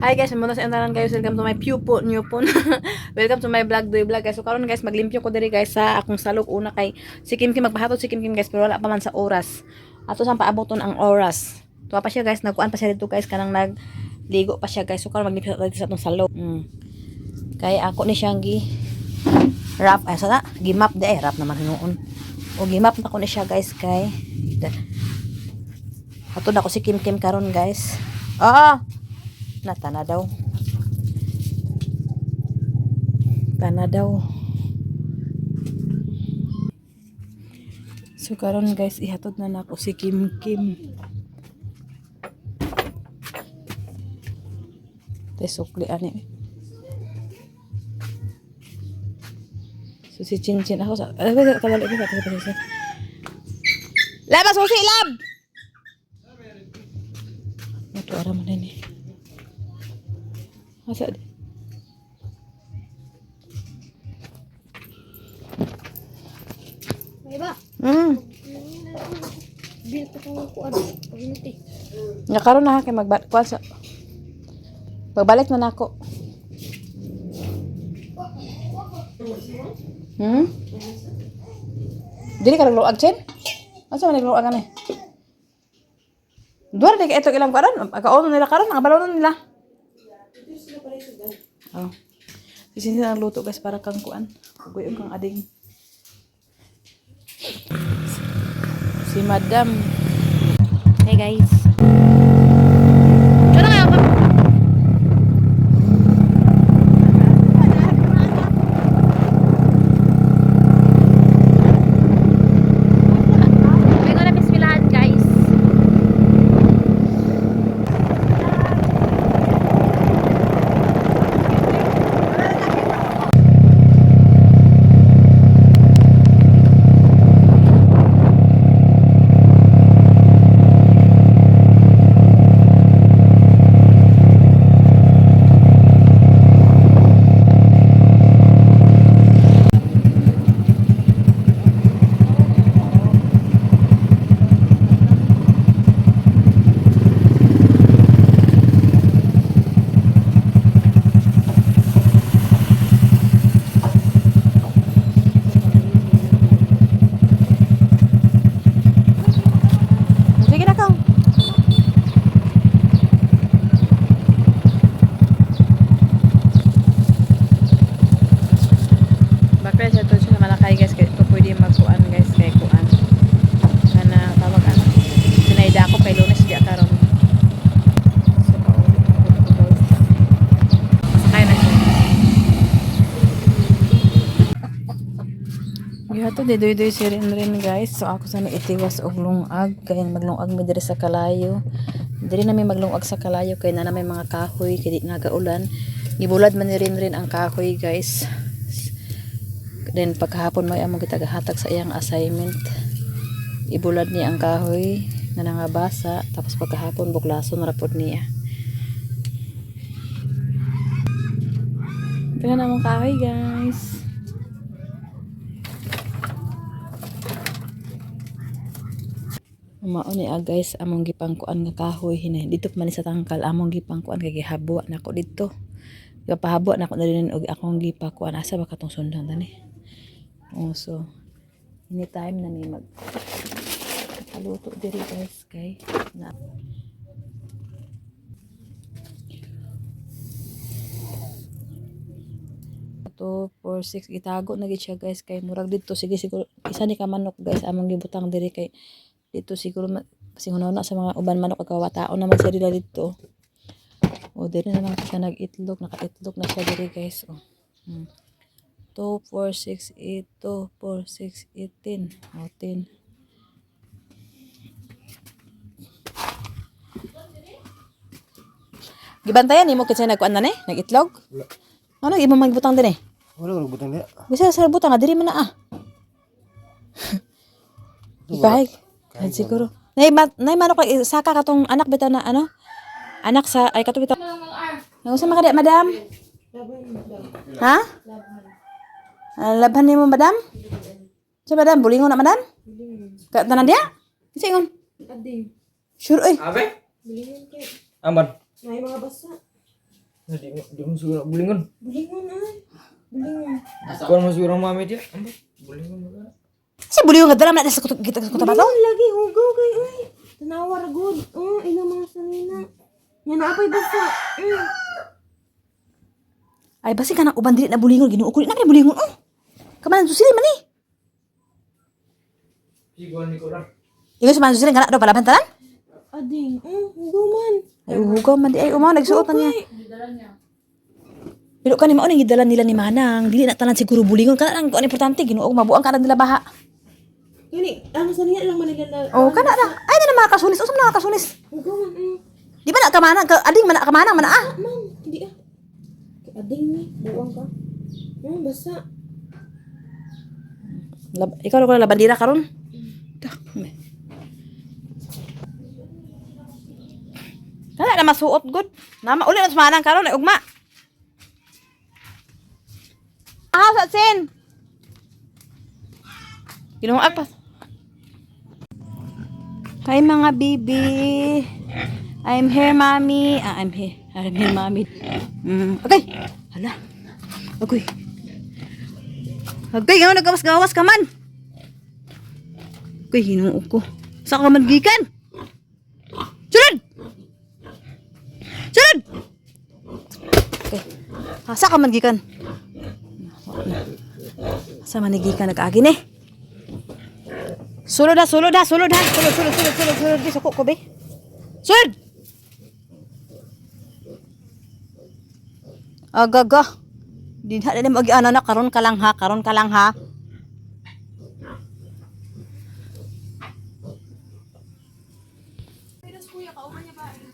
Hi guys, muna sa entaran guys, welcome to my new phone. Welcome to my vlog guys. So karon guys, maglimpyo ko diri guys sa akong salok una kay si Kim magpahatod si Kim guys pero wala pa man sa oras. Ato sang paaboton ang oras. Tuwa pa siya guys, nagkuan pa siya dito guys kanang nagligo pa siya guys. So karon maglimpyo dito sa atong salok. Kay ako ni siyang wrap ay sana gimap de wrap naman hinuon. O gimap na ko ni siya guys kay hatod ako si Kim karon guys. Tana daw. So karon guys, ihatod na nako si Kim. Tesukli ani. So si Chin ako sa kabalik ko sa. Labas susi lab. Ito ara man ni. Asa di? May ba? Bil pa kang kuan. Pagimiti. Nga karon na kay kuan sa pagbalik na nako. Dili ka nagluag Chen? Asa man nagluag ani? Duwar di ka ito ilang karon. Akaon nila karon, ang balon nila. Oh. Sisi na luto guys para kang kuan. Ugoy kang ading. Si Madam. Hey guys. Ano nga ba? May ko na bismilahan guys. Sige na kang. Bakit siya to siya malakay guys kay ito pwede magkuan guys kay kuan. Kana tawag ano. Sinayda ako kay Lunes di karon. So paulit ako guys. Masakay na siya. Gihato di doy si rin guys. So ako sana itiwas og lungag kay maglungag mi diri sa kalayo. Diri na may maglungag sa kalayo kay na may mga kahoy kay di nagaulan. Gibulad man ni rin ang kahoy guys. Then pagkahapon may among gitagahatag sa iyang assignment. Ibulad niya ang kahoy na nangabasa tapos pagkahapon buklason rapod niya. Tingnan namong kahoy guys. Mao ni guys among gipangkuan nga kahoy hinay dito pa man sa tangkal among gipangkuan kay gihabwa nako dito. Gapahabwa nako na rin og akong gipakuan asa ba katong sundan tani. So anytime na may kaluto diri guys kay na 2, 4, 6 itago na gid siya guys kay murag dito sige siguro isa ni ka manok guys among gibutang diri kay dito siguro singunaw na sa mga uban manok kagawatao naman siya dila dito. O diri na lang siya nag-itlog, naka-itlog na siya diri guys. 2, 4, 6, 8, 2, 4, 6, 8, 10. O 10. Gibantayan nimo kitsa nagkuan na ni, nag-itlog? Ano imo magbutang din eh? Wala ko butang dia. Bisa sa butang diri man na Ikahay. Kahit siguro. Nay manok saka katong anak bitaw na ano? Anak sa ay katong bitaw. Nangusa maka di madam? Ha? Labhan nimo madam? Sa madam bulingon na madam? Ka tanan dia? Singon. Adi. Sure oy. Abe? Bilhin kay. Aman. May mga basa. Di mo siguro bulingon. Bulingon ay. Bulingon. Kuan mo siguro mami dia. Ambo, bulingon mo na. Si buli yung gadalam na sa kita sa kuta Bulingon lagi hugaw kay ay. Tanawar good. Ilang mga sanina. Yan na apay basta. Ay basi ka na uban dili na bulingon ginuo ko na kay bulingon. Kamanan susili man ni. Sigon ni ko lang. Ingon sa man susili kana do palabantaran? Ading. Hugaw man. Ay uhugaw man di ay umaw nagsuot na niya. Pero kani mao ning gidalan nila ni Manang, dili na tanan siguro bulingon kana ang importante ginuo mabuang kana nila baha. Gani, ang sanina lang manila. Oh kana na. Ay na mga kasulis usam na kasulis. Hugaw man. Di ba na kamanang ading man kamanang man ah. Man, hindi ah. Kay ading ni, buwang ka. Basta. Ikaw ko na bandira karon. Kana na masuot good. Nama uli na sumanang karon ay ugma. Sa sin. Ginuag pa. Hi mga baby. I'm here, mommy. I'm here. I'm here, mommy. Okay. Hala. Okay. Okay, ano nagawas-gawas ka man? Okay, hinuog ko. Saan ka man gikan? Sunod! Sunod! Okay. Saan ka man gikan? Saan man gikan nag-agin eh? Sulod ha, sulod ha, sulod ha. Sulod. Di suko ko be. Sulod! Agaga. Di na din mag-ano na karon ka lang ha.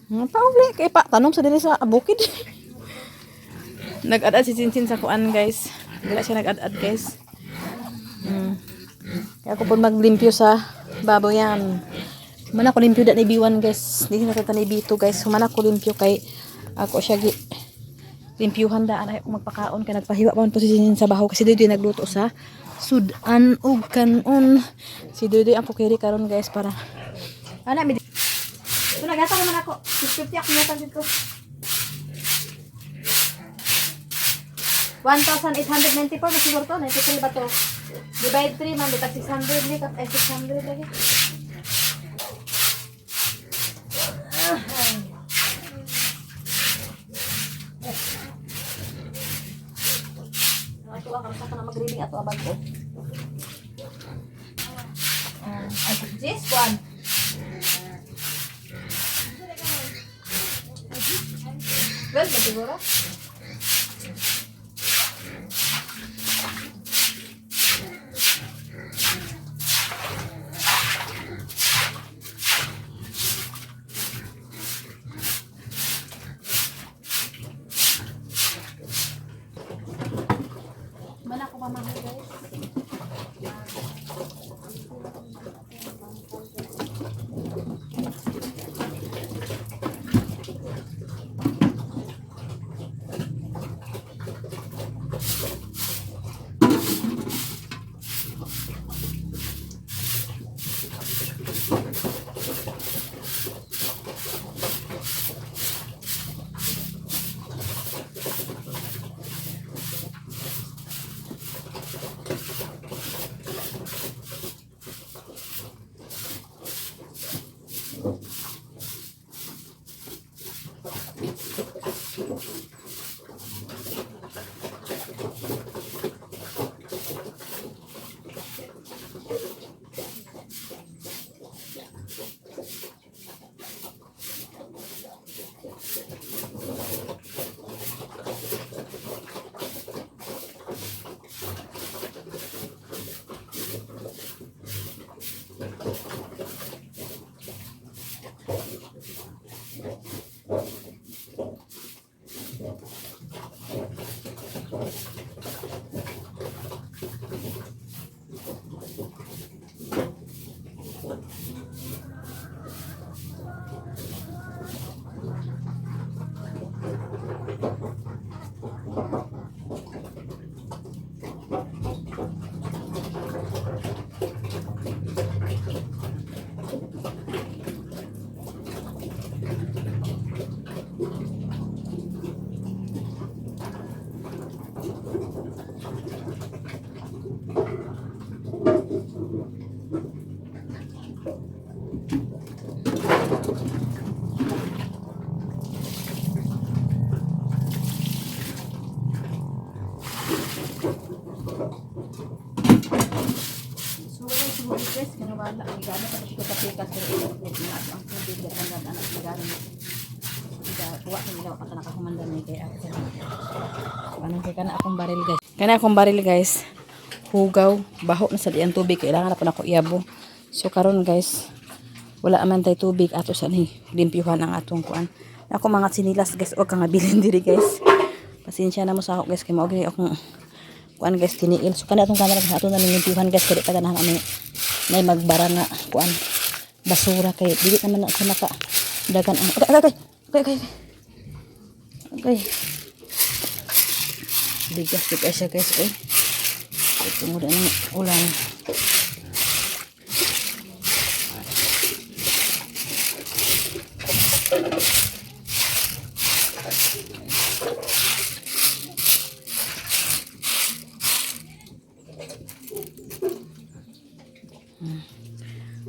Pauli kay pa tanom sa diri sa bukid. Nag-ad-ad si Sinsin sa kuan guys. Wala siya nag-ad-ad guys. Kaya ako po maglimpyo sa baboy yan. Mana ko limpyo da ni B1 guys. Di na tata ni B2 guys. Mana ko limpyo kay ako siya limpyuhan daan ay magpakaon kay nagpahiwa pa man po si Sinsin sa bahaw kasi dito nagluto sa sudan ug kanon. Si Doy ang pukiri karon guys para ana mi. So nagata naman ako. 50 ako natan dito. 1,894 na siguro to. 93 ba to? Divide 3 man. Bitag 600 ni. 600 lagi. Ato ka kamusta ka na mag-reading ato abag ko. Ay, Jess, kuan. Well, ba siguro? Mana ko pa mga guys? wala. Ang gano'n pa siya sa pikas. Pero ang tubig. Ang anak na gano'n. Kuha ko nila. Pata nakakumandan niya kaya ako. Anong kaya na akong baril guys. Kana akong baril guys. Hugaw. Baho na sa diyan tubig. Kailangan na po na ako iyabo. So karon guys. Wala aman tay tubig. Ato sa ni. Limpyuhan ang atong kuan. Ako mga sinilas guys. Huwag kang abilin diri guys. Pasensya na mo sa ako guys. Kaya maugin akong kuan guys tiniil. So kana atong camera ato na limpyuhan guys. Kaya taga na kami. May magbara nga kuan. Basura kay dili naman na ako naka dagan ang okay. Bigas siya guys. Ito mo rin ang ulan.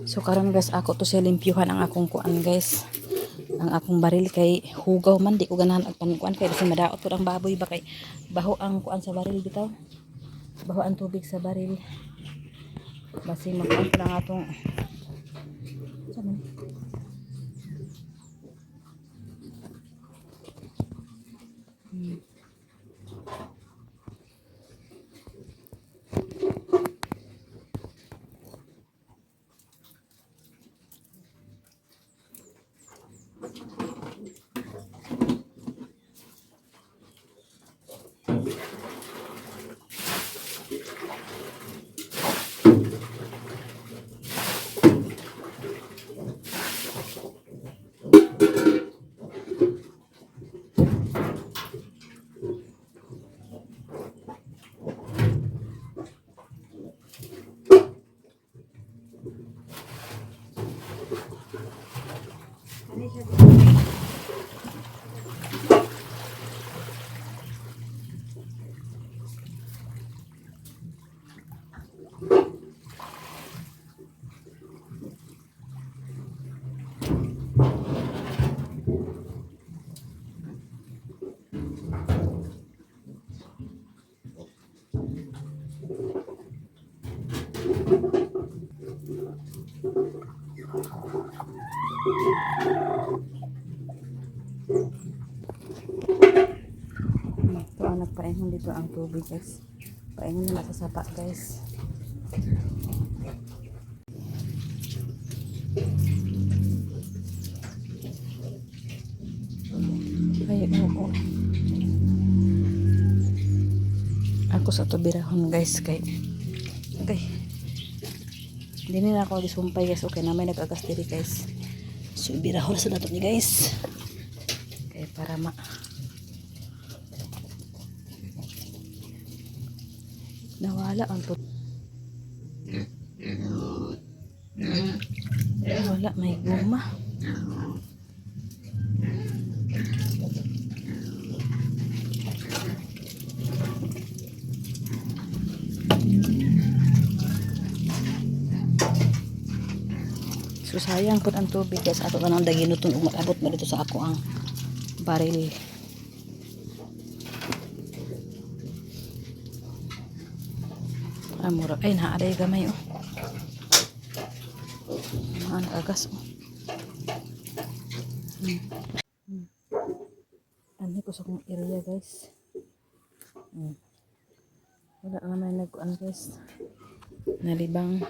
So karon guys ako to sa limpyuhan ang akong kuan guys. Ang akong baril kay hugaw man di ko ganahan og pankuan kay kasi madaot pud ang baboy ba kay baho ang kuan sa baril bitaw. Baho ang tubig sa baril. Basi magkuan pa lang atong ito nagpaingon dito ang tubig guys. Paingon na sa sapa guys. Ay, oo. Ako sa tubirahon guys kay okay. Hindi na ako disumpay guys. Okay na may nag-agas diri guys. So birahon sa dato ni guys. Okay para nawala ang wala may guma. So sayang po ang tubig guys. Ato ka nang daginuton ug mag-abot mo dito sa ako ang baril. Amura ay naaday gamay oh. Nakagas oh. Ano ko sa kong area guys. Wala naman nag-kuan guys. Nalibang.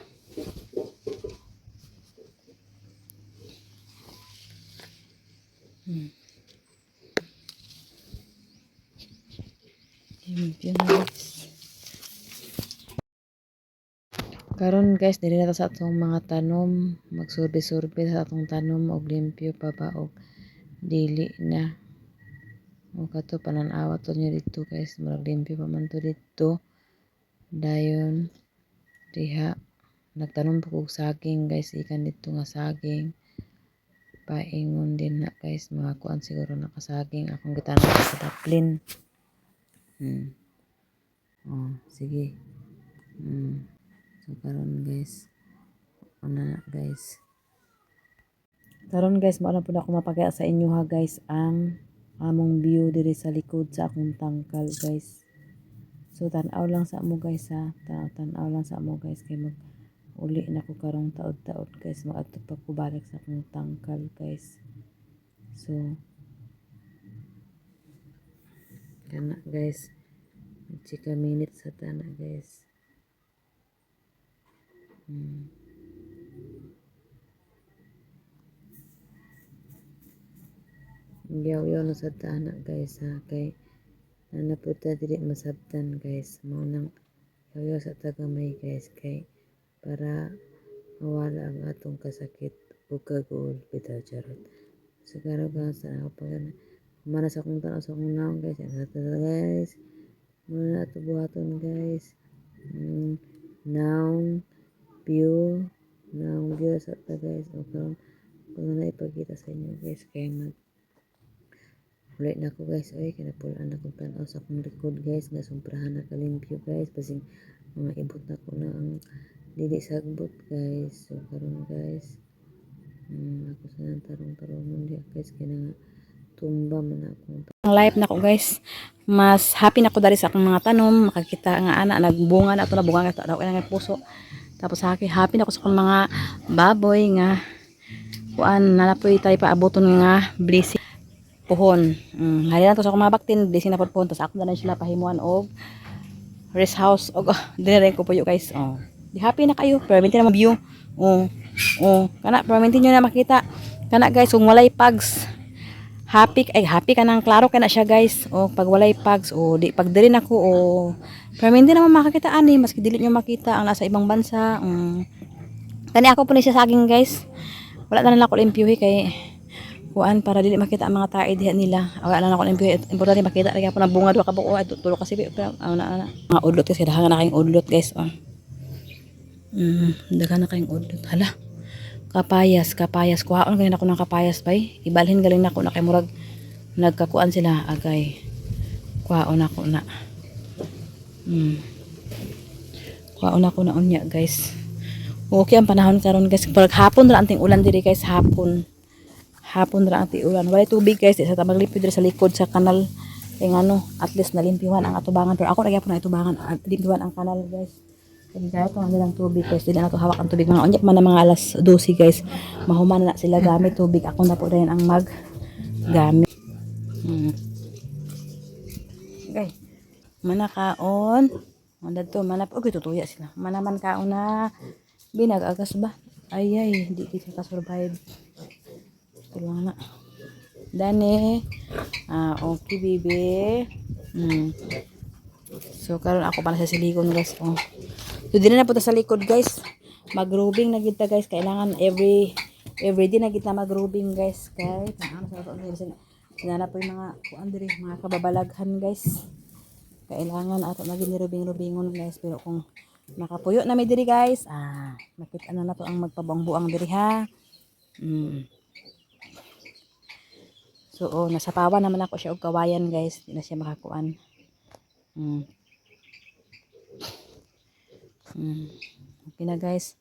Yun guys. Karon guys, dili na ta sa atong mga tanom, magsurbe-surbe sa atong tanom og limpyo pa ba og dili na. O kato panan-awa to niyo dito guys, murag limpyo pa man to dito. Dayon diha nagtanom po kog saging guys, ikan dito nga saging. Paingon din na guys, mga kuan siguro nakasaging akong gitanom sa daplin. Oh, sige. So karon guys, ana guys. Karon guys, mao na pud ako mapakita sa inyo ha guys ang among view diri sa likod sa akong tangkal guys. So tan-aw lang sa amo guys ha. Tan-aw lang sa amo guys kay uli na ko karong taod-taod guys, maadto pa ko balik sa akong tangkal guys. So kana guys, chika minutes sa tana guys. Yaw-yaw na sa tana guys ha, kay nanaputa dili masabtan guys, mao nang yaw-yaw sa tagamay guys, kay para mawala ang atong kasakit o kagul bitaw charot. Siguro guys sa ako pag mana sa akong tanaw sa akong naong guys, yan sa guys, muna ito buhaton guys. Naong view, naong view sa ta guys, o karon kung na ipakita sa inyo guys, kay mag ulit na ako guys, oy kinapulaan akong tanaw sa akong likod guys, nga sumprahan na kalimpyo guys, basing mga ibot na ko na ang dili sagbot guys. So karon guys, ako sa nang tarong-tarong diya guys, kaya nga tumba man akong ang life na ko guys. Mas happy na ko dali sa akong mga tanom, makakita nga ana nagbunga na ato na bunga ka daw ang puso. Tapos happy na ko sa akong mga baboy nga kuan nanapoy tay paaboton nga blessing puhon. Hali na to sa akong mga baktin, blessing na pod puhon. Tapos ako na lang sila pahimuan og rest house og dire ko puyo guys. Di happy na kayo, permanente na view. Kana permanente nyo na makita. Kana guys, kung walay pags, happy ka nang klaro ka na siya guys. Pag walay pags, di pag diri nako permanente na makakita ani, maski dili nyo makita ang nasa ibang bansa. Kani ako po ni siya saging guys. Wala na lang ako limpyuhi kay kuan para dili makita ang mga tae diha nila. Wala na ako limpyuhi. Importante makita kaya po na bunga duha ka buko ay tulo kasi ana mga udlot kasi dahan na kayong udlot guys. Dagan na kayong udlot. Hala. Kapayas. Kuhaon galing ako ng kapayas bay. Ibalhin galing na ako na kay murag nagkakuan sila agay. Kuhaon ako na. Kuhaon ako na unya guys. Okay ang panahon karon guys. Pag hapon ra anting ulan diri guys, hapon ra anting ulan. Walay tubig guys, sa maglimpyo diri sa likod sa kanal. Kay ngano, at least nalimpiwan ang atubangan, pero ako ra gyapon na itubangan, limpiwan ang kanal guys. Kaya kaya ito nilang tubig guys, dili na to hawak ang tubig mga unyap man mga alas 12 guys. Mahuman na sila gamit tubig, ako na po rin ang mag gamit. Okay. Manakaon. Mandad to manap og tutuya sila. Manaman kaon na binag-agas ba? Ay, di kita ka-survive. Ito lang na. Dane. Okay, baby. So, karon ako pala sa silikon, guys. So, din na po sa likod, guys. Mag-rubbing na kita, guys. Kailangan every day na kita mag-rubbing, guys. Kaya, sinana po yung mga, mga kababalaghan, guys. Kailangan ato na ginirubing-rubingon, guys. Pero kung nakapuyo na may diri, guys, makita na to ang magpabuang-buang diri, ha. So, nasapawan naman ako siya og kawayan, guys. Di na siya makakuan. Okay na, guys.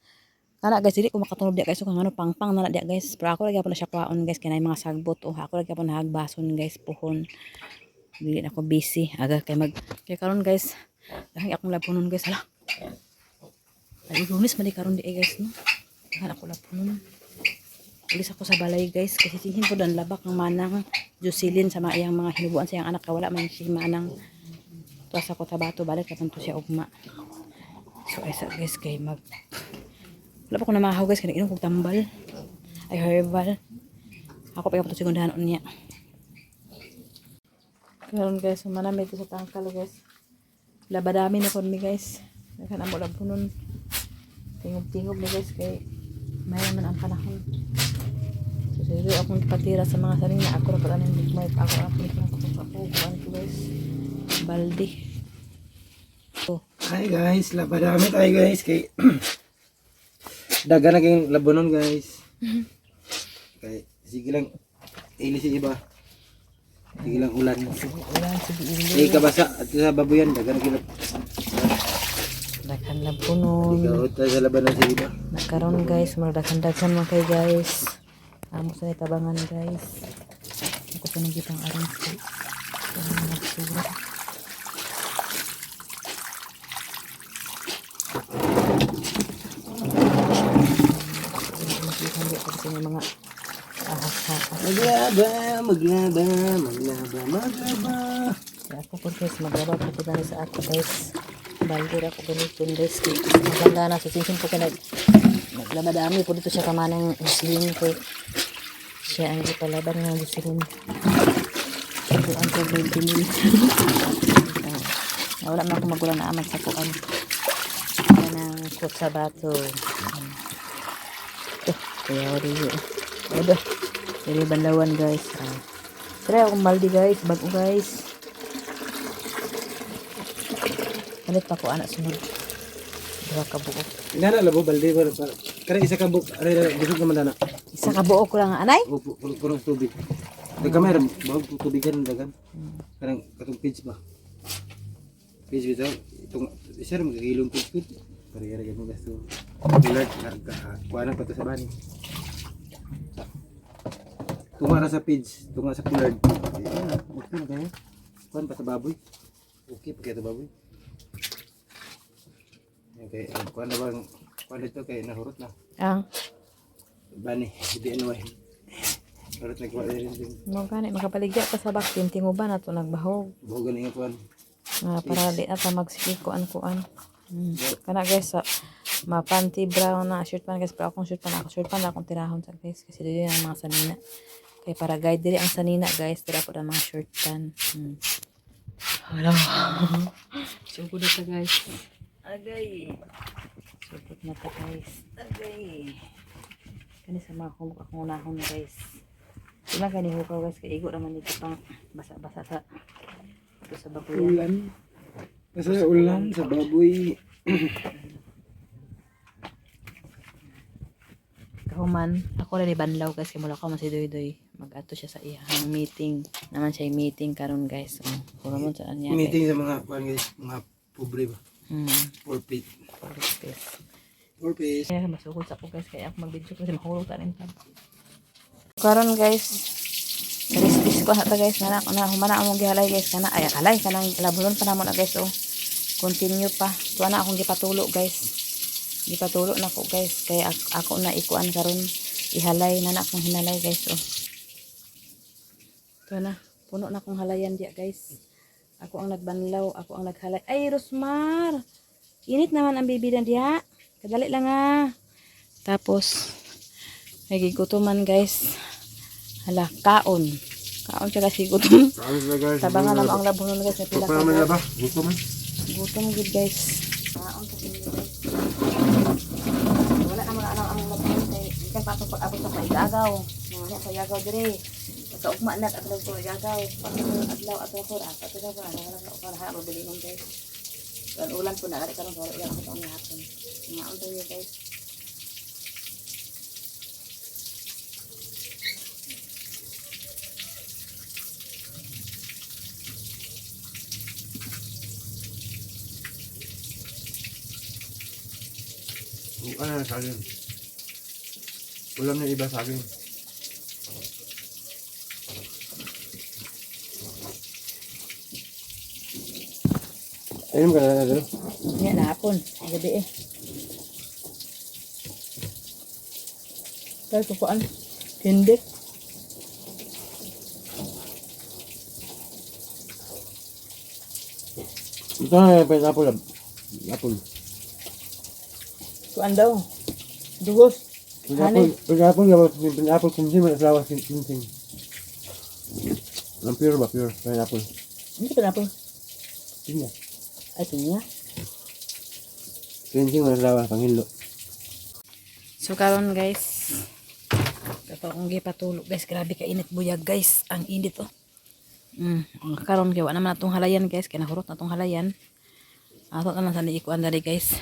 Kana, guys, dili ko makatunog diya, guys. So, kung ano, pang-pang na diya, guys. Pero ako lagi po na siya kuwaon, guys. Kaya na mga sagbot. Ako lagi po na hagbason, guys. Puhon. Dili na ako busy. Aga, kaya karon, guys. Dahil akong lapunon, guys. Hala. Ay, lunis, mali karon di, guys, no? Dahil ako lapunon. Ulis ako sa balay, guys, kasi sihin ko dan labak ng manang Jocelyn sa iyang mga hinubuan sa iyang anak, wala man si manang tuwas ako tabato balik kapan to siya ugma. So aysa, guys, kay wala pa ko na mahaw, guys, kaya inom kong tambal ay herbal ako pa yung segundahan unya karon, guys. Manamit sa tangkal, guys. Labadami na kon mi, guys. Naghan amo lang punon tingog ni, guys, kay mayroon man ang panahon. So, akong patira sa mga saling na ako rapat anong higmay pa ako kuan ko, guys. Baldi. So, Hi guys, labadami tayo guys kay daga na kayong labonon, guys. Okay, sige lang ili si iba. Sige lang ulan. sige ili. Kabasa at sa babuyan daga na kayong Daghan lang punon. ikaw tayo sa labanan si iba. Nakaroon, guys, magdaghan-daghan man kay, guys. Amo sa tabangan, guys. Ako pa nagitang arang ko. Nagsura. maglaba. Kaya ako po guys, maglaba po na sa ako guys. Balde ako ganito guys. Maganda na. So sinsin po ka naglaba dami po dito siya kamanang muslim po. Siya ang ipalaban ng muslim. Ito ang tubig din. Wala man ako magulang na amat sa kuan. Yan ang kutsa bato. Kaya wala yun. Oda. Jadi banlawan guys. Try akong maldi guys. Bago guys. Palit pa ko anak sunod. Dua ka buo. Inana labo balde ba kare isa ka buk are busog naman dana. Isa ka buo ko lang anay. Puno tubig. Kamera bawag tubigan dagan. Karang katong page ba. Page bitaw itong isa ra magigilong page. Pare-pare mo gasto. Bulag kuana pa to sa bani. Tunga na sa page, tunga sa pulard. Okay na kaya. Kuan pa sa baboy. Okay pa kaya baboy. Okay, kuan na bang kuan dito kay nahurot na. Ang Bani, hindi ano eh. Hurot na kuan din. mo gani makapaligya pa sa baktin tinguban ato nagbahog. Bugan nga kuan. Para di ata magsige kuan. Kana guys sa mapanty brown na shirt pan guys pero akong shirt pan akong tirahon sa guys kasi dili ang mga sanina. Kaya para guide dili ang sanina guys tira po ang mga shirt pan. Hello. Sugod na ta guys. Agay. Sugod na ta guys. Agay. Kani sa mga kumuk akong unahon guys. Sila kani hukaw guys kay igo naman dito pang basa-basa sa ito sa baboy. Ulan. Kasi ulan sa baboy. Kahuman, ako rin banlaw guys kay mula ko man si Doy mag-ato siya sa iyang meeting. Naman siya yung meeting karon guys. Puro mo saan niya. Meeting sa mga kuan guys, mga pobre ba. For pit. For piece. Kaya masukod sa ako guys kaya ako mag-video kasi mahulog tanin pa. Karon guys, restis ko hata guys na humana among gihalay guys kana ay alay kanang labunon pa namo na guys oh. Continue pa. Tuwa na akong gipatulo guys. Gipatulo na ko guys kaya ako na ikuan karon ihalay na akong hinalay guys oh. Tuwa na puno na akong halayan diya guys. Ako ang nagbanlaw, ako ang naghalay. Ay Rosmar. Init naman ang bibidan diya. Kadali lang ah. Tapos nagigutuman guys. Hala, kaon. Kaon siya kasi gutom. Tabangan naman ang labunon guys. Napila ka guys. Gutom man. Gutom good guys. Kaon sa inyo guys. Wala naman ang labunon. Ikan pa itong pag-abot sa paigagaw. Mga sa yagaw dire. Pagkaugma na at lang po yagaw. Pag-adlaw at lang po. At lang po. Wala na ako na mabilingan guys. Ulan po na. Ari ka lang. Wala ilang ako sa mga hapon. Mga unto nyo guys. Ano sa akin? Ulam na iba sa akin. Ayun ka na dito. Yan na hapon. Ay gabi eh. Kaya tukuan. Hindi. Ito na yung pineapple. Apple. Tukuan daw. Dugos. Pineapple kumsin mo na asawa kumsin. Ang pure ba? Pure pineapple. Hindi pa na po. Tingnan. Ay tingnan. Kumsin mo na asawa panghilo. So karon guys. Kato akong gipatulog guys. Grabe ka init buyag guys. Ang init oh. Karon kaya wala naman natong halayan guys. Kaya nahurot natong halayan. Ato naman sa niikuan dali guys.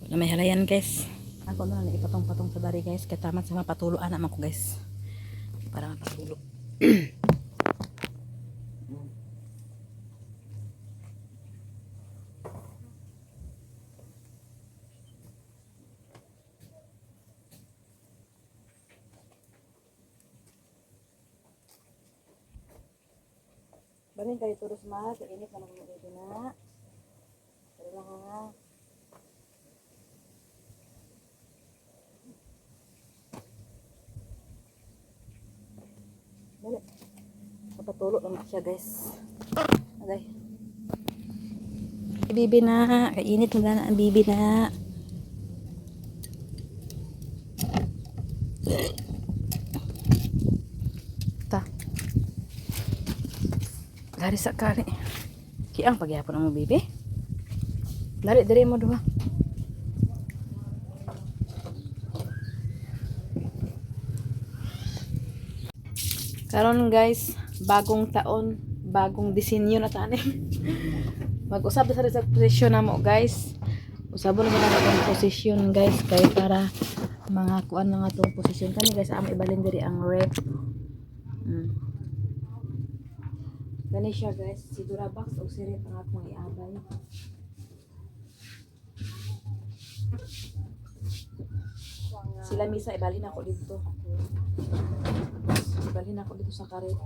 Wala may halayan guys. Ako na lang ipatong-patong sa dari guys. Kaya tamat sa mapatulo anak man ko guys. Para mapatulo. Barin kayo turus ma, kainit na mga dito na. Pero lang nga. Dali. Papatulo lang siya guys. Okay. Bibi na. Kainit mo na ang bibi na. Ta. Lari sa kari. Kiang pagyapon ang bibi. Lari dari mo duha. Karon guys, bagong taon, bagong disenyo na tani. Mag-usab na sa posisyon na mo guys. Usabon naman na itong posisyon guys. Kaya para mga kuan na nga itong posisyon. Kani guys, amo ibalin diri ang rep. Gani siya guys. Si Durabox o si rep ang akong iabay. Sila misa ibalin ako dito. Ibalin ako dito sa karet.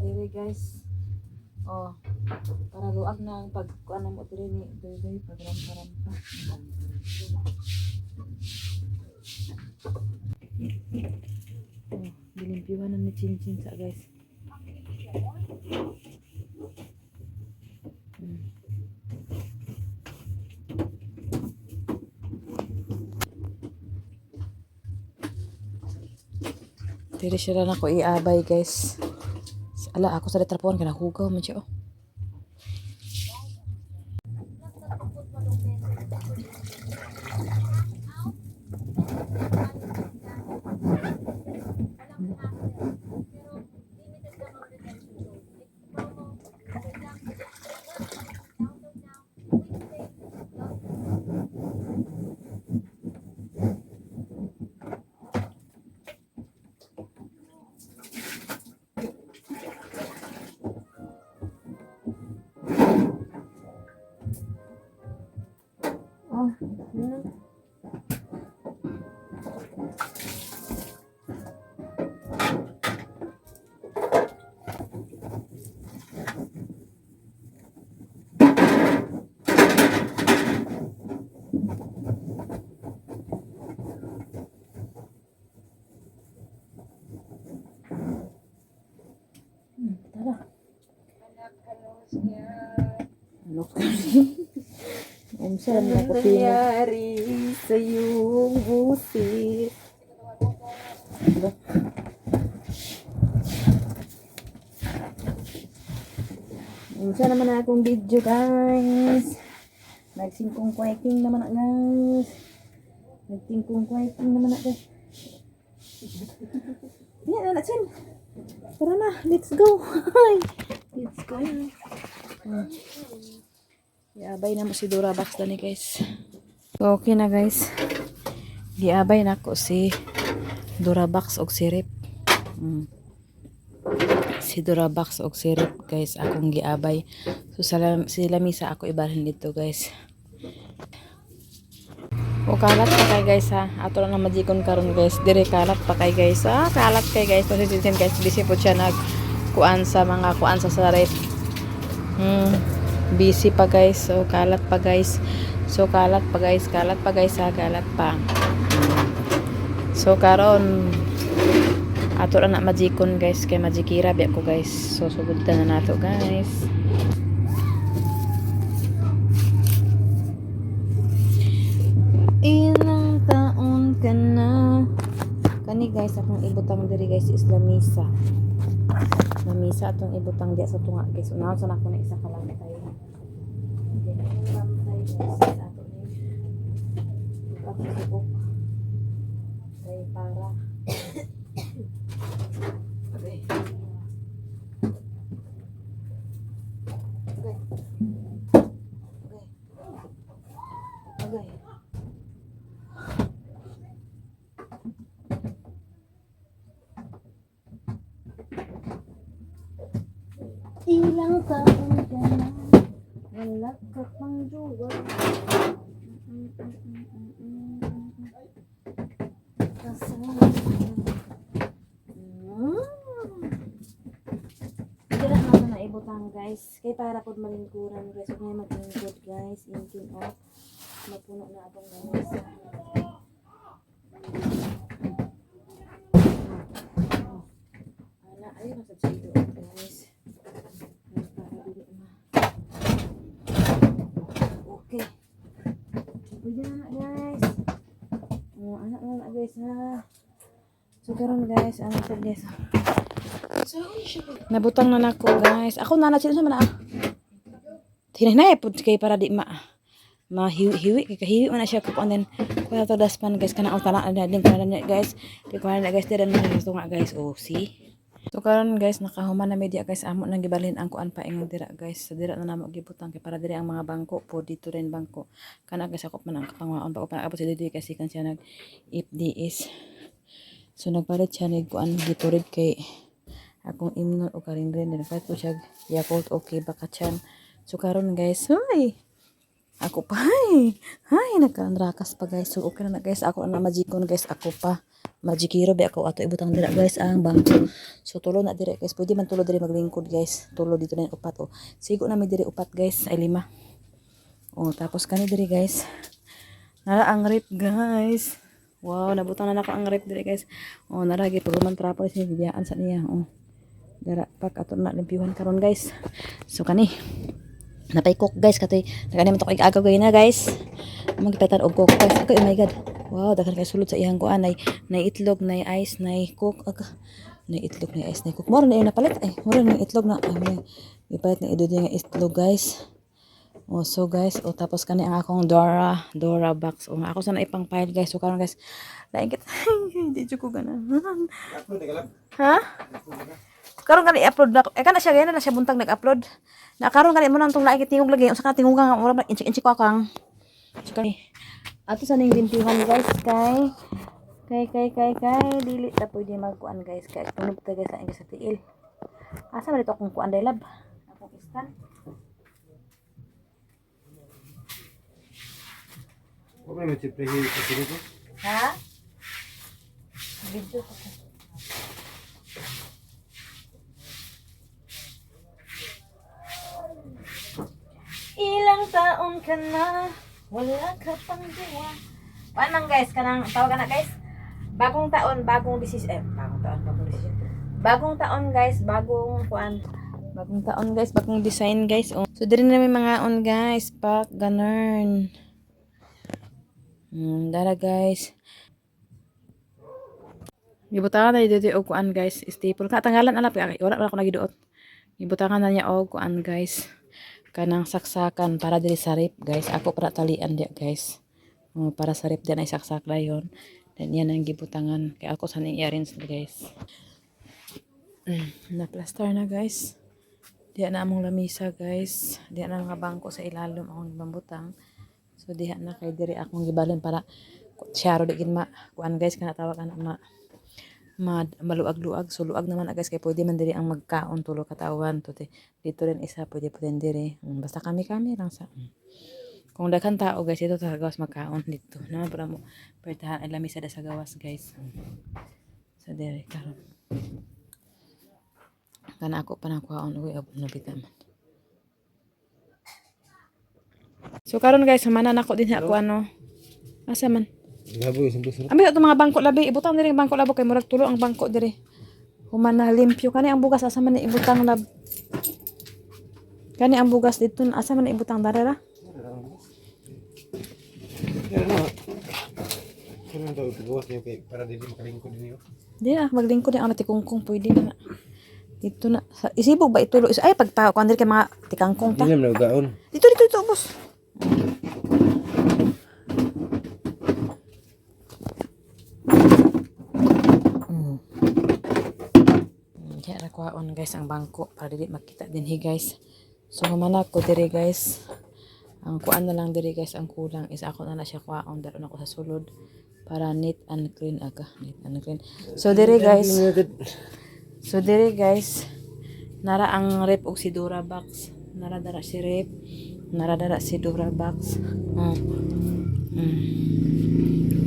Diri guys. Oh, para luag na ang pagkuan mo diri ni diri pagrampa-rampa. Oh, bilimpyuhan na ni Chinchin sa guys. Diri siya na ako iabay guys. Ala, ako sa letrapuan ka nahugaw man siya oh. Tara. Ano ka? Saan na ko nangyari sa iyong busit? Saan naman na akong video guys? Nagsingkong quaking naman na guys. Nagtingkong quaking naman na guys. Yan na Chin. Tara na, let's go. Let's go. Giabay na mo si Durabox na ni guys. So, okay na guys. Giabay na ko si Durabox og sirip. Si Durabox og sirip guys akong giabay. So sila misa ako ibalhin dito guys. O kalat pa kay guys ha. Ato lang na majikon karon guys. Dire kalat pa kay guys. Kalat kay guys. Positin guys. Busy po siya kuan sa mga kuan sa saret. Busy pa guys. So kalat pa guys. So kalat pa guys. Kalat pa guys ha. Kalat pa. So karon ato lang na majikon guys. Kay majikira biya ko guys. So sugudan na nato guys. Ilang taon ka na. Kani guys akong ibutang diri guys Islamisa. Lamisa atong ibutang diya sa tunga guys. Unaon sa nako na isa ka lang tayo. Okay, naman tayo guys sa ato ni. Ako subok. Kay para. Okay. Okay. Okay. Okay. Ilang taon ka na, wala ka pang jowa. Kasama. Dira na na ibutang guys. Kay para pod malingkuran guys. Ug may maglingkod guys. Inkin off. Mapuno na atong guys. Ana ayun na sa sido guys. Para dili na. Okay. Pwede na guys. Anak na guys ha. So karon guys, ano to guys. Nabutang na nako guys. Ako na sila sa mana. Hinay pud kay para di mahiwi kay kahiwi man na siya ko and then kuya to daspan guys kana utala na din kana na guys. Di ko na guys dire na gusto nga guys. Oh, see. So karon guys nakahuman na media guys amo nang gibalhin ang kuan pa ingon dira guys. So dira na namo gibutang kay para dire ang mga bangko po dito rin bangko. Kana guys ako man ang kapangwaon pa ko para abot sa dito kasi kan siya nag FDS. So nagpalit siya nig kuan giturid kay akong imnon o karin rin nagpalit ko siya Yakult okay baka chan. So karon guys, ay ako pa hay nagkanrakas pa guys. So okay na guys ako na magikon guys ako pa magikiro ba ako ato ibutang dira guys ang bangko. So tulo na dire guys pwede man tulo dire maglingkod guys. Tulo dito na upat oh. Sigo na may dire upat guys ay 5. Oh tapos kani dire guys. Nara ang rip guys. Wow, nabutang na nako ang rip dire guys. Oh naragi pagman trapo ni biyaan sa niya. Oh. Dara pak ato na limpyuhan karon guys. So kani napay cook guys katoy nagani man to kay agaw gay na guys. Magpetan og cook guys. Ako oh my god. Wow, daghan kay sulod sa iyang kuan nay itlog, nay ice, nay cook aga. Nay itlog, nay ice, nay cook. Moro na yung napalit ay. Moro na yung itlog na ay ipalit na idud nga itlog guys. Oh, so guys, oh tapos kani ang akong Dora box. Oh, ako sana ipang file guys. So karon guys, lain kit. Hindi ko gana. Ha? Karon gani i-upload na. Kana siya gani na siya buntag nag-upload. Na karon gani mo nang tong lain kit tingog lagi. Usa ka tingog nga ora inchik ko akang. So kani ato sa ning limpihan guys kay dili ta pwede magkuan guys kay tunog ta guys ang sa tiil. Asa man ito akong kuan day lab? Akong stand. Problema ci prehi ko. Ha? Video ko. Ilang taon ka na, wala ka pang jowa. Paano guys, kanang tawag na guys? Bagong taon, bagong decision. Bagong taon, bagong decision. Bagong taon guys, bagong kuan. Bagong taon guys, bagong design guys. Oh. So diri na may mga on guys, pak ganern. Dara guys. Gibutangan na dito og kuan guys, staple. Katanggalan alap kay wala ko nagiduot. Gibutangan na niya og kuan guys. Kanang saksakan para diri sa rip guys. Ako para talian dia guys. Para sa rip din ay saksak dayon. Dan yan ang gibutangan kay ako sa ning i-arrange guys. Na plaster na guys. Diya na among lamisa guys. Diya na mga bangko sa ilalim akong bambutang. So diha na kay diri akong gibalon para syaro di gid ma kuan guys kana tawag ana maluag-luag. So luag naman guys kay pwede man diri ang magkaon tulo katawan to dito rin isa pwede diri. Basta kami lang sa kung daghan tao guys ito sa gawas magkaon dito na para mo pertahan ay lamisa sa gawas guys. So diri karon kana ako pa nakuhaon uy nabitan man. So karon guys humana nako din ako ano. Asa man? Labo yung simple. Ambil ito mga bangko labi ibutang diri ang bangko labo kay murag tulo ang bangko diri. Humana limpyo kani ang bugas asa man ibutang lab. Kani ang bugas dito asa man ibutang darera? Kaya daw tugas niyo kay para dili makalingkod niyo. Di na maglingkod ang tikungkong pwede na. Dito na isibog ba itulo ay pagpa kuan diri kay mga tikangkong ta. Dili na gaon. Dito boss. Kaya rakuhaon guys ang bangko para dili makita dinhi guys. So humana ko diri guys. Ang kuan na lang diri guys ang kulang is ako na siya kuhaon daron ako sa sulod para neat and clean aga. Neat and clean. So diri guys. Nara ang rep og si Durabox. Nara dara si rep. Nara dara si Durabox. Oh.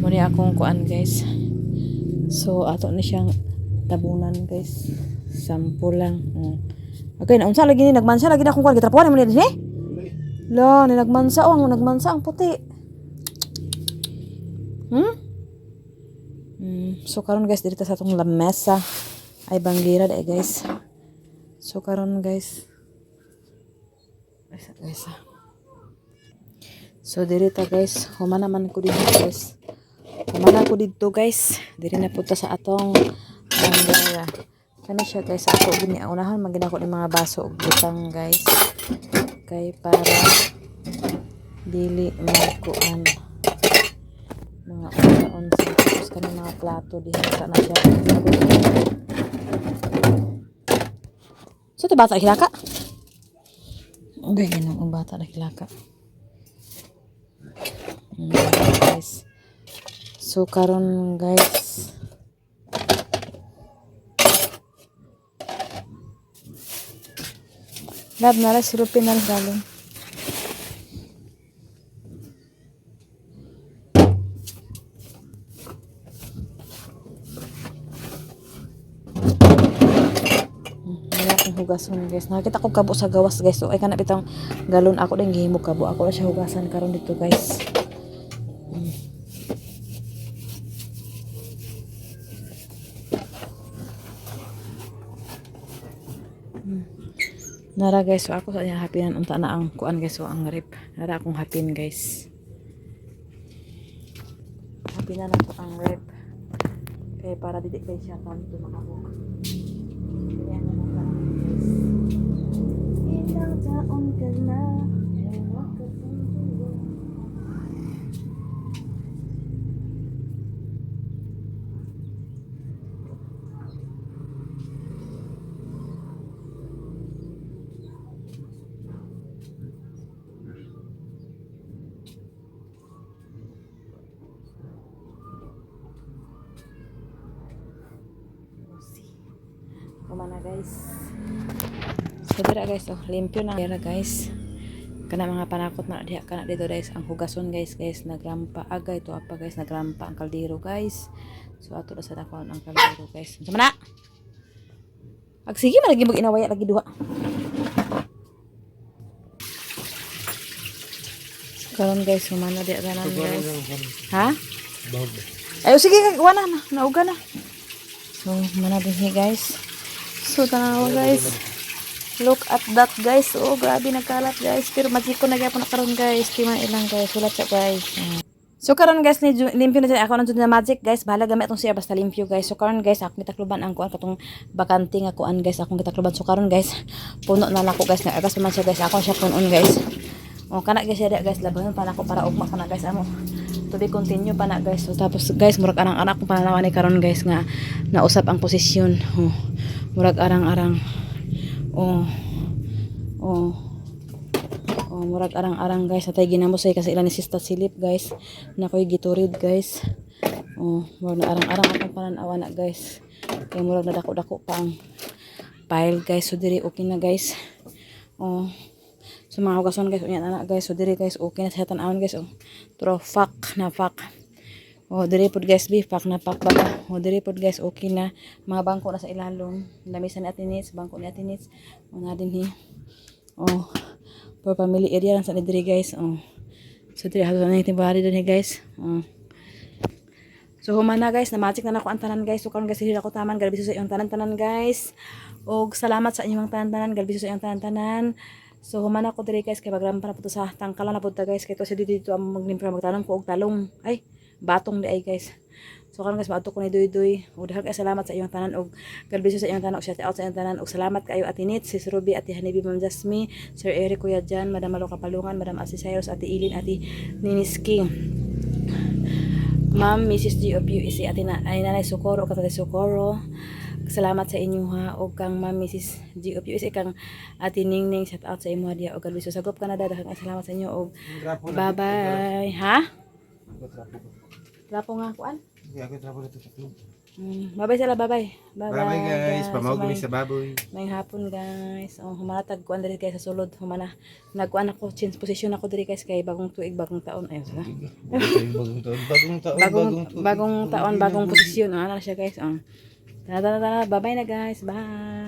Muni akong kuan guys. So ato ni siyang tabunan guys. Sample lang. Okay, naunsa lagi ni nagmansa lagi na akong kuan gitrapuan mo ni dinhi. Lo, ni nagmansa ang nagmansa ang puti. So karon guys dito sa atong lamesa ay banggira dai guys. So karon guys. So diri ta guys, humana man ko dito guys. Humana ko dito guys. Diri na punta sa atong banggara. Kani siya guys, ako gini unahan magina ko ni mga baso ug butang guys. Kay para dili magkuan mga unsa tapos kani mga plato diha sa na siya. So ti bata hilaka. Okay, ganun ang bata na hilaka. Guys. So karon guys. Lab na ra sirupin na galon. Hugason guys. Nakita ko kabo sa gawas guys. So ay kana bitang galon ako din gihimo kabo. Ako na siya hugasan karon dito guys. Nara guys, so ako sa iya hapinan unta na ang kuan guys, so ang rip. Nara akong hapin guys. Hapinan ako ang rip. Kaya para dili kay siya kanto makabuk. Kaya na lang guys. Ilang taon ka na. Kumana guys. So dira guys, oh, limpyo na dira guys. Kana mga panakot na diha kana dito guys ang hugason guys nagrampa agay to apa guys nagrampa ang kaldero guys. So ato na sa dakon ang kaldero guys. Sama na. Ag sige man lagi mag-inawaya lagi duha. Karon guys, humana diha tanan guys. Ha? Ayo sige kuana na, nauga na. So humana dinhi guys. So tanaw guys. Look at that guys. Oh grabe nagkalat guys. Pero magiko na gyapon na karon guys. Tima ilang guys. Sulat siya guys. So karon guys ni limpyo na dyan. Ako na magic guys. Bahala gamit itong siya basta limpyo guys. So karon guys akong gitakluban ang kuan katong bakante nga kuan guys. Akong gitakluban. So karon guys puno na nako guys. Naagas naman siya guys. Ako siya punon guys. O kana guys siya guys. Labanon pa nako para ugma ko na guys amo. To be continue pa na guys. So tapos guys murag arang-arang akong pananawan ni karon guys nga nausap ang posisyon. Murag arang-arang. Murag arang-arang guys. Atay ginamosay kasi ilan ni Sista Silip guys. Nakoy giturid guys. Murag na arang-arang akong pananawan na guys. Kaya murag na dako-dako pa ang pile guys. So diri okay na guys. So mga hugason guys. Unya na guys. So diri guys okay na sa tan-aon guys. Pero fuck na fuck. Diri pod guys pak na pak baka. Diri pod guys okay na. Mga bangko na sa ilalom. Lamisan ni Atinits, bangko ni Atinits. Na dinhi. For family area lang sa diri guys. So diri halos na yung bari dinhi guys. So humana guys, na magic na nako ang tanan guys. So karon guys diri ako taman galbiso sa iyong tanan-tanan guys. Og salamat sa inyong tanan-tanan, galbiso sa iyong tanan-tanan. So humana ko diri guys kay bagram pa na puto sa tangkalan na punta guys kay to sa dito ang maglimpyo magtanong ko og talong. Ay batong di ay guys. So karon guys maadto ko ni Doy-Doy. Og dahil kay salamat sa iyong tanan og galbiso sa iyong tanan og shout out sa iyong tanan og salamat kayo Atinit, Sis Ruby, Ate Hanibi, Ma'am Jasmine, Sir Eric, Kuya Jan, Madam Malo Kapalungan, Madam Asi Cyrus, Ate Ilin, Ate Niniski, Ma'am Mrs. G of UEC, Ate Nanay Socorro, Kapatid Socorro. Salamat sa inyo ha og kang Ma'am Mrs. G of UEC kang Ate Ningning, shout out sa imo dia og galbiso sa Group Canada. Daghang salamat sa inyo og bye bye ha. Trapo nga kuan? Ako trapo dito sa club. Bye-bye sila, bye-bye. Bye-bye guys. Pamaw So, kami sa baboy. may hapon guys. Oh, humanatag kuan diri guys sa sulod. Humana. Nagkuan ako, change position ako diri guys kay bagong tuig, bagong taon. Ayun sila. Bagong taon. Bagong taon. Bagong taon, bagong posisyon. Ano na siya guys. Tara, tara, tara. Bye-bye na guys. Bye.